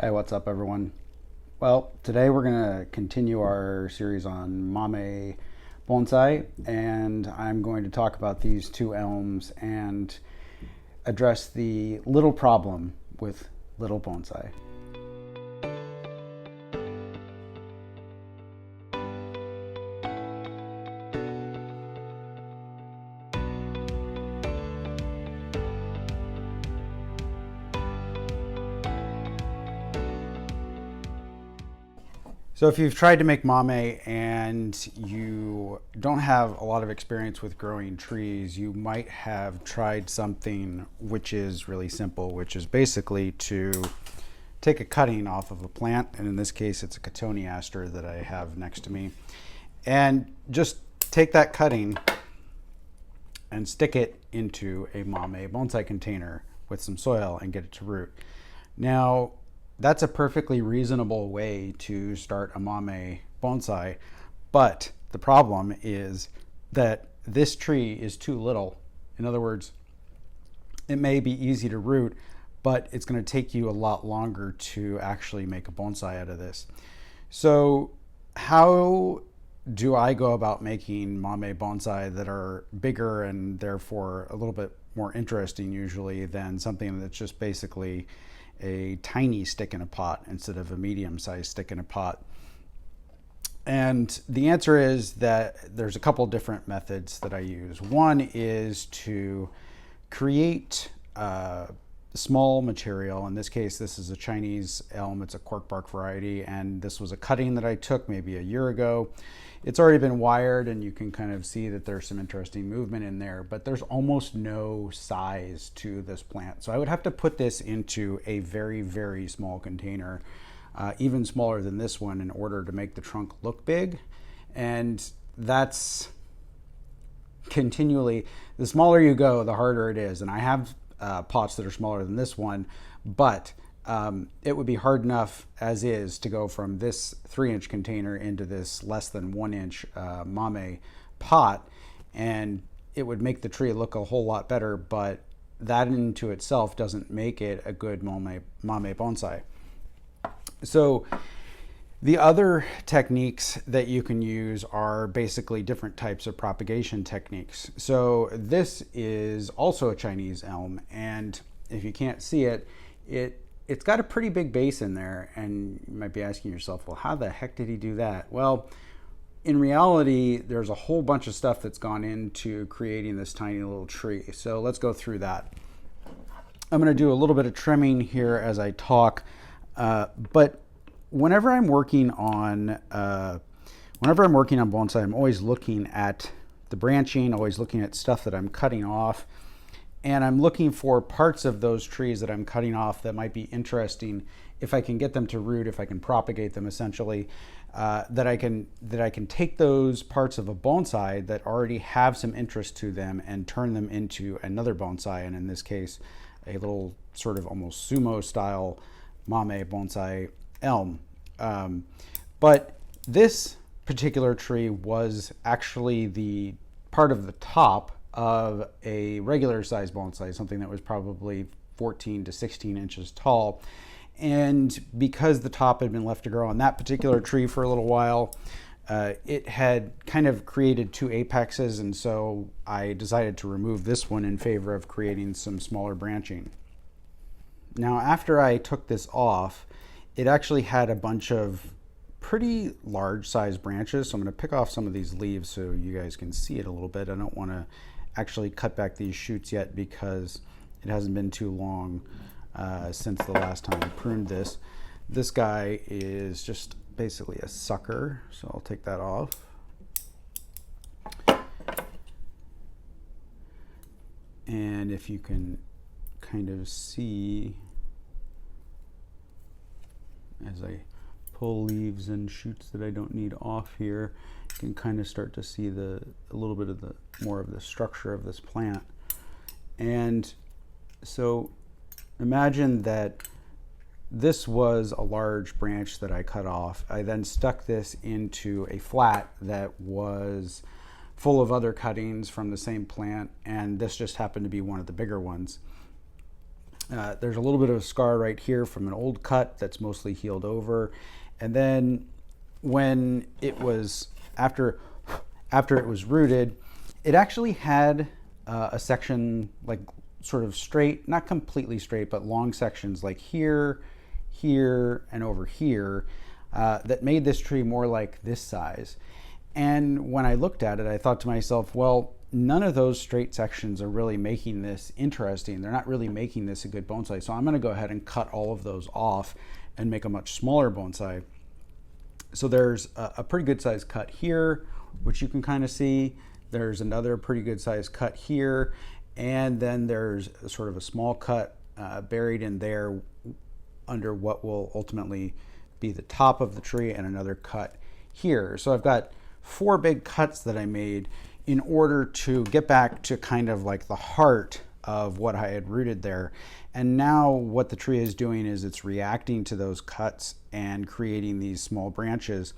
Hey, what's up, everyone? Well, today we're going to continue our series on Mame bonsai, and I'm going to talk about these two elms and address the little problem with little bonsai. So if you've tried to make mame and you don't have a lot of experience with growing trees, you might have tried something which is really simple, which is basically to take a cutting off of a plant, and in this case it's a Cotoneaster that I have next to me, and just take that cutting and stick it into a mame bonsai container with some soil and get it to root. Now, that's a perfectly reasonable way to start a mame bonsai, but the problem is that this tree is too little. In other words, it may be easy to root, but it's going to take you a lot longer to actually make a bonsai out of this. So how do I go about making mame bonsai that are bigger and therefore a little bit more interesting usually than something that's just basically a tiny stick in a pot instead of a medium-sized stick in a pot? And the answer is that there's a couple different methods that I use. One is to create small material. In this case, this is a Chinese elm. It's a cork bark variety, and this was a cutting that I took maybe a year ago. It's already been wired, and you can kind of see that there's some interesting movement in there, but there's almost no size to this plant. So I would have to put this into a very, very small container, even smaller than this one, in order to make the trunk look big. And that's continually, the smaller you go, the harder it is. And I have pots that are smaller than this one, but it would be hard enough as is to go from this 3-inch container into this less than 1-inch mame pot, and it would make the tree look a whole lot better, but that into itself doesn't make it a good mame bonsai. So the other techniques that you can use are basically different types of propagation techniques. So this is also a Chinese elm, and if you can't see it, it's got a pretty big base in there, and you might be asking yourself, well, how the heck did he do that? Well, in reality, there's a whole bunch of stuff that's gone into creating this tiny little tree. So let's go through that. I'm going to do a little bit of trimming here as I talk, but whenever I'm working on bonsai, I'm always looking at the branching, always looking at stuff that I'm cutting off. And I'm looking for parts of those trees that I'm cutting off that might be interesting, if I can get them to root, if I can propagate them essentially, that I can take those parts of a bonsai that already have some interest to them and turn them into another bonsai, and in this case, a little sort of almost sumo-style mame bonsai elm. But this particular tree was actually the part of the top of a regular size bonsai, something that was probably 14 to 16 inches tall. And because the top had been left to grow on that particular tree for a little while, it had kind of created two apexes, and so I decided to remove this one in favor of creating some smaller branching. Now, after I took this off, it actually had a bunch of pretty large size branches, so I'm going to pick off some of these leaves so you guys can see it a little bit. I don't want to actually cut back these shoots yet because it hasn't been too long since the last time I pruned this. This guy is just basically a sucker, so I'll take that off. And if you can kind of see as I pull leaves and shoots that I don't need off here, you can kind of start to see a little bit of more of the structure of this plant. And so imagine that this was a large branch that I cut off. I then stuck this into a flat that was full of other cuttings from the same plant, and this just happened to be one of the bigger ones. There's a little bit of a scar right here from an old cut that's mostly healed over. And then when it was, after it was rooted, it actually had a section like sort of straight, not completely straight, but long sections like here, here, and over here that made this tree more like this size. And when I looked at it, I thought to myself, well, none of those straight sections are really making this interesting. They're not really making this a good bonsai. So I'm going to go ahead and cut all of those off and make a much smaller bonsai. So there's a pretty good size cut here, which you can kind of see. There's another pretty good size cut here. And then there's sort of a small cut buried in there under what will ultimately be the top of the tree, and another cut here. So I've got 4 big cuts that I made in order to get back to kind of like the heart of what I had rooted there. And now what the tree is doing is it's reacting to those cuts and creating these small branches.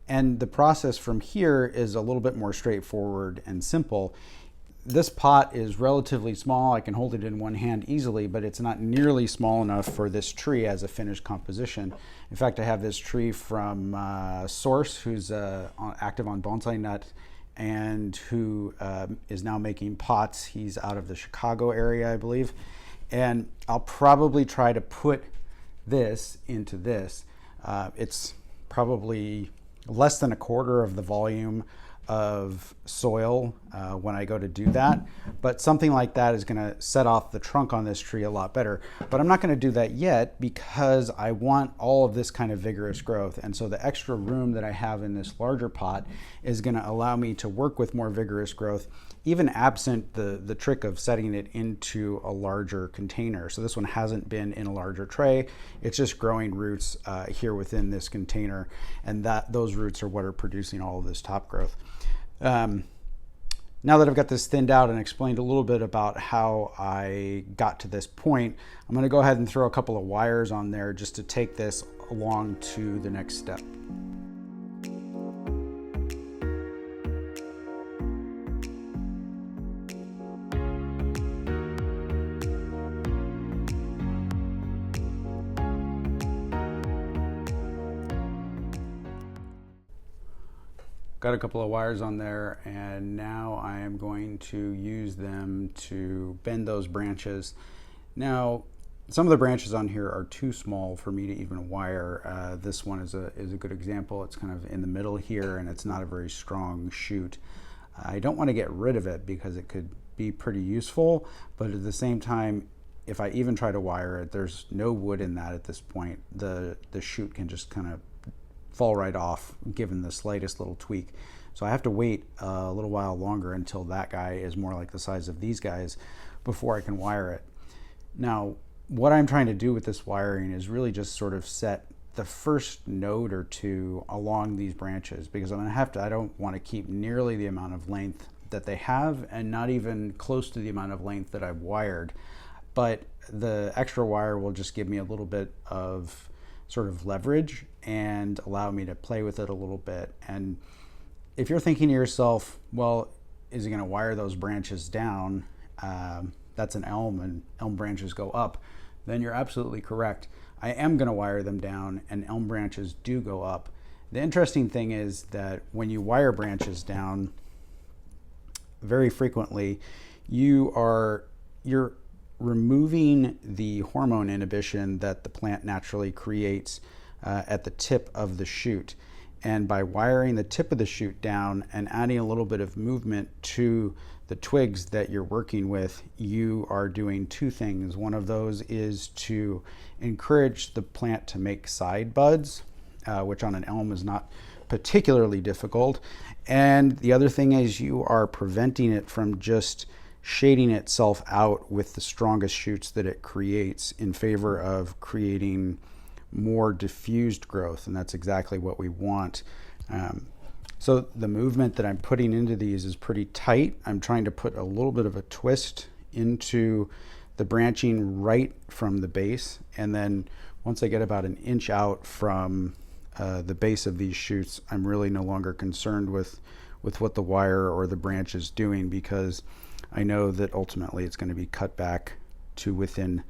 And the process from here is a little bit more straightforward and simple. This pot is relatively small. I can hold it in one hand easily, but it's not nearly small enough for this tree as a finished composition. In fact, I have this tree from Source, who's active on Bonsai Nut, and who is now making pots. He's out of the Chicago area, I believe. And I'll probably try to put this into this. It's probably less than a quarter of the volume of soil when I go to do that, but something like that is going to set off the trunk on this tree a lot better. But I'm not going to do that yet because I want all of this kind of vigorous growth, and so the extra room that I have in this larger pot is going to allow me to work with more vigorous growth, even absent the trick of setting it into a larger container. So this one hasn't been in a larger tray. It's just growing roots here within this container, and those roots are what are producing all of this top growth. Now that I've got this thinned out and explained a little bit about how I got to this point, I'm going to go ahead and throw a couple of wires on there just to take this along to the next step. Got a couple of wires on there, and now I am going to use them to bend those branches. Now, some of the branches on here are too small for me to even wire. This one is a good example. It's kind of in the middle here, and it's not a very strong shoot. I don't want to get rid of it because it could be pretty useful, but at the same time, if I even try to wire it, there's no wood in that at this point. The shoot can just kind of fall right off given the slightest little tweak. So I have to wait a little while longer until that guy is more like the size of these guys before I can wire it. Now, what I'm trying to do with this wiring is really just sort of set the first node or two along these branches, because I don't want to keep nearly the amount of length that they have, and not even close to the amount of length that I've wired. But the extra wire will just give me a little bit of sort of leverage and allow me to play with it a little bit. And if you're thinking to yourself, well, is it going to wire those branches down? That's an elm, and elm branches go up. Then you're absolutely correct. I am going to wire them down, and elm branches do go up. The interesting thing is that when you wire branches down, very frequently, you're removing the hormone inhibition that the plant naturally creates at the tip of the shoot. And by wiring the tip of the shoot down and adding a little bit of movement to the twigs that you're working with, you are doing two things. One of those is to encourage the plant to make side buds, which on an elm is not particularly difficult. And the other thing is you are preventing it from just shading itself out with the strongest shoots that it creates in favor of creating more diffused growth, and that's exactly what we want. So the movement that I'm putting into these is pretty tight. I'm trying to put a little bit of a twist into the branching right from the base, and then once I get about an inch out from the base of these shoots, I'm really no longer concerned with what the wire or the branch is doing, because I know that ultimately it's going to be cut back to within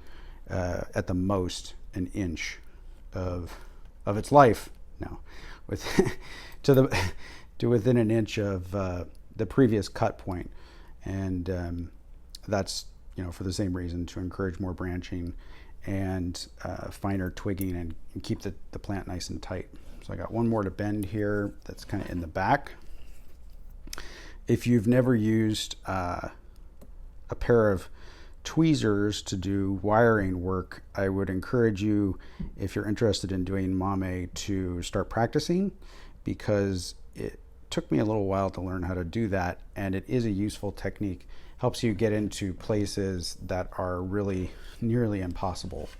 at the most an inch of its life. No, with to within an inch of the previous cut point, and that's for the same reason, to encourage more branching and finer twigging and keep the plant nice and tight. So I got one more to bend here that's kind of in the back. If you've never used a pair of tweezers to do wiring work, I would encourage you, if you're interested in doing Mame, to start practicing, because it took me a little while to learn how to do that, and it is a useful technique. Helps you get into places that are really nearly impossible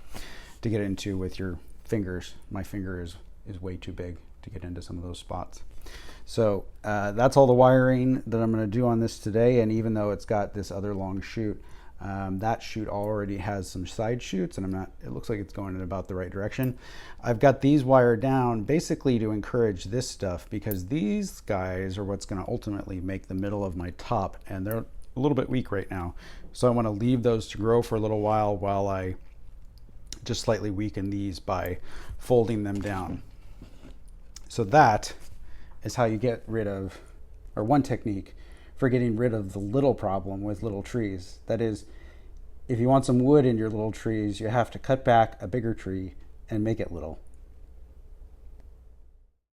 to get into with your fingers. My finger is way too big to get into some of those spots. So that's all the wiring that I'm going to do on this today, and even though it's got this other long shoot, that shoot already has some side shoots, and it looks like it's going in about the right direction. I've got these wired down basically to encourage this stuff, because these guys are what's going to ultimately make the middle of my top, and they're a little bit weak right now. So I want to leave those to grow for a little while I just slightly weaken these by folding them down. So that is how you get rid of, or one technique for getting rid of the little problem with little trees. That is, if you want some wood in your little trees, you have to cut back a bigger tree and make it little.